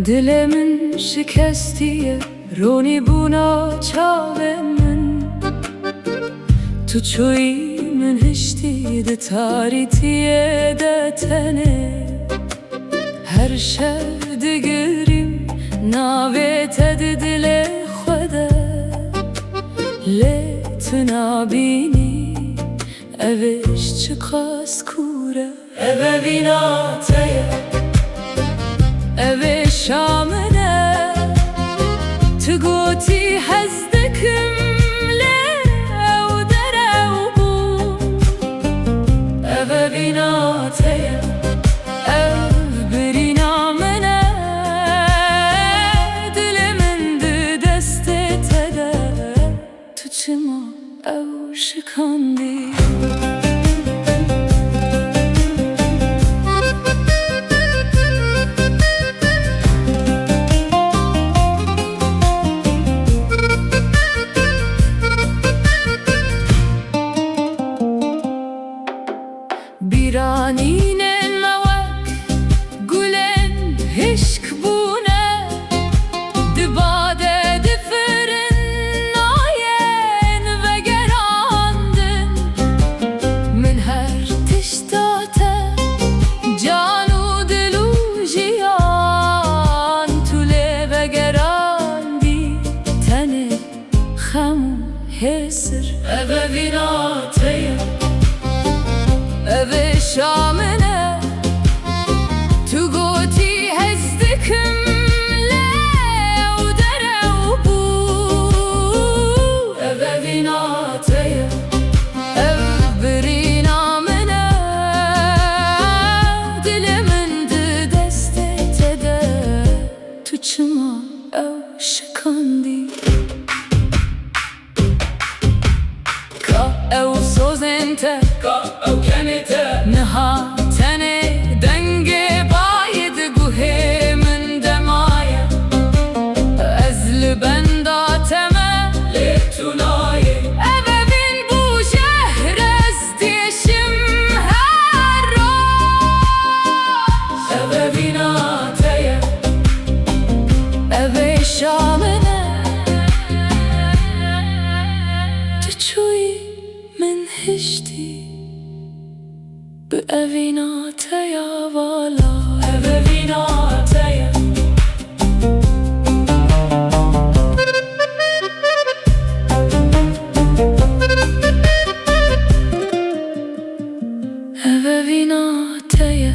دلمن شکستیه رونی بونا چاوه من تو چوی من هشتی ده تاریتیه ده تنه هر شب دگریم ناویت ده دل خوده لیت نابینی اوش چقاس کوره اوه ویناتیه اوه شامنه تو گوتی هزدکم لیو درو بون اوه ویناتیه او برینا منه دل من ده دست تده تو چما او شکاندی بیرانینن موک گلن هشک بونه دباده دفرن ناین و گراندن من هر تشتاته جانو دلو جیان توله و گراندی تنه خمو هسر اوه ویناتیه اوه شامنه تو گوتی هزدکم لیو درو بو اوه ویناتیه او برینا منه دل من ده دست تده تو چما او شکاندی که او سوزنته او کنته نها تنه دنگ باید گوه من دمایه از لبنداتمه لیتونایه اوه بین بو شهر از دیشم هر روز اوه ویناتیه اوه شامنه تو چوی من هشتی به اویناتیه والا اوه ویناتیه اوه ویناتیه